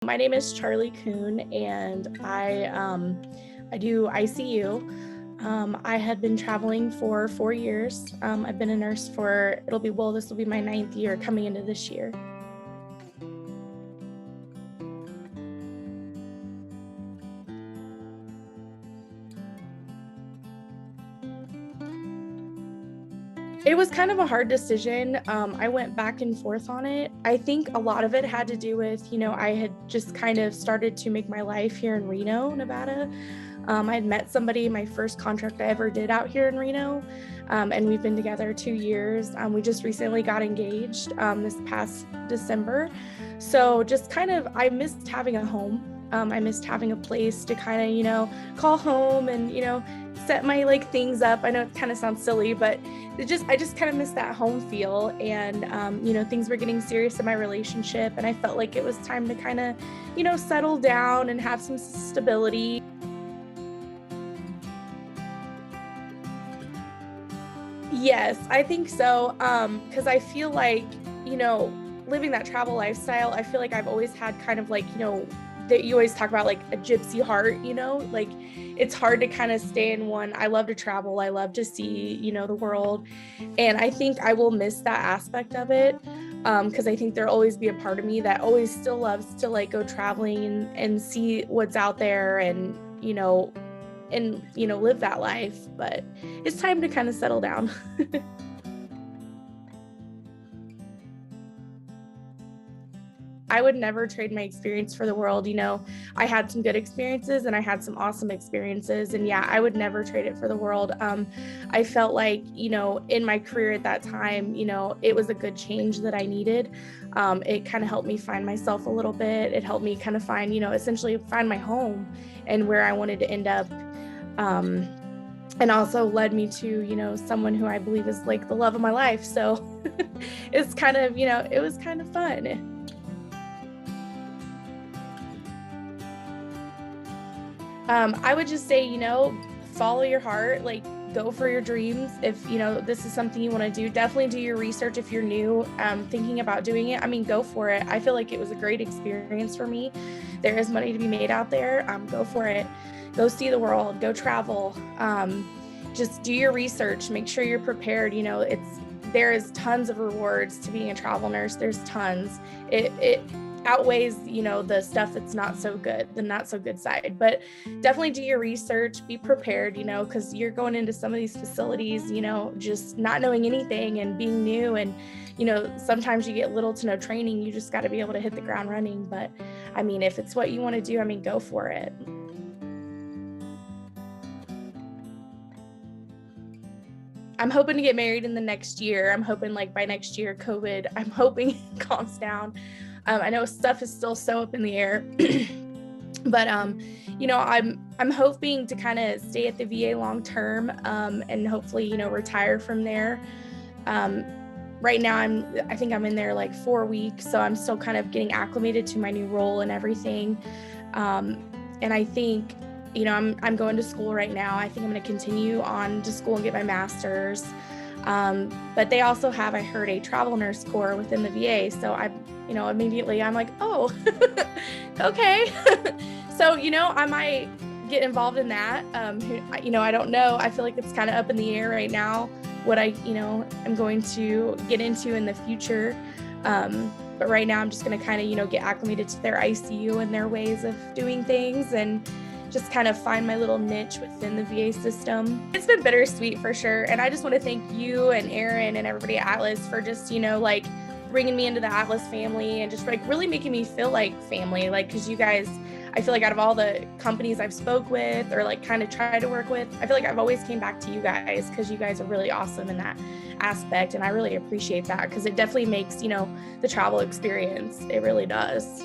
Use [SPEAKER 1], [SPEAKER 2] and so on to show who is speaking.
[SPEAKER 1] My name is Charlie Kuhn, and I do ICU. I had been traveling for 4 years. I've been a nurse for, this will be my 9th year coming into this year. It was kind of a hard decision. I went back and forth on it. I think a lot of it had to do with, I had just kind of started to make my life here in Reno, Nevada. I had met somebody, my first contract I ever did out here in Reno, and we've been together 2 years. We just recently got engaged this past December. So just kind of, I missed having a home. I missed having a place to kind of, call home and, set my things up. I know it kind of sounds silly, but I just kind of missed that home feel, and things were getting serious in my relationship, and I felt like it was time to kind of settle down and have some stability. Yes, I think so, because I feel like living that travel lifestyle, I feel like I've always had kind of that you always talk about like a gypsy heart, it's hard to kind of stay in one. I love to travel. I love to see, the world. And I think I will miss that aspect of it. Because I think there'll always be a part of me that always still loves to go traveling and see what's out there and, live that life. But it's time to kind of settle down. I would never trade my experience for the world. I had some good experiences and I had some awesome experiences, and yeah, I would never trade it for the world. I felt like, in my career at that time, it was a good change that I needed. It kind of helped me find myself a little bit. It helped me kind of find, essentially find my home and where I wanted to end up. And also led me to, someone who I believe is the love of my life. So it's kind of, it was kind of fun. I would just say, follow your heart, go for your dreams. If, this is something you want to do, definitely do your research. If you're new, thinking about doing it, go for it. I feel like it was a great experience for me. There is money to be made out there. Go for it. Go see the world, go travel. Just do your research, make sure you're prepared. There is tons of rewards to being a travel nurse. There's tons. It outweighs, the stuff that's not so good, the not so good side. But definitely do your research, be prepared, because you're going into some of these facilities, just not knowing anything and being new. And, sometimes you get little to no training. You just got to be able to hit the ground running. But if it's what you want to do, go for it. I'm hoping to get married in the next year. I'm hoping by next year, COVID, I'm hoping it calms down. I know stuff is still so up in the air, but, I'm hoping to kind of stay at the VA long term, and hopefully, retire from there. Right now I think I'm in there 4 weeks. So I'm still kind of getting acclimated to my new role and everything. And I think, I'm going to school right now. I think I'm going to continue on to school and get my master's. But they also have, I heard, a travel nurse corps within the VA. So immediately I'm like, oh, okay. So, I might get involved in that. I don't know. I feel like it's kind of up in the air right now, what I'm going to get into in the future. But right now I'm just going to kind of, get acclimated to their ICU and their ways of doing things, and just kind of find my little niche within the VA system. It's been bittersweet for sure. And I just want to thank you and Erin and everybody at Atlas for just, bringing me into the Atlas family and just really making me feel like family. Cause you guys, I feel like out of all the companies I've spoke with or kind of tried to work with, I feel like I've always came back to you guys because you guys are really awesome in that aspect. And I really appreciate that because it definitely makes, the travel experience. It really does.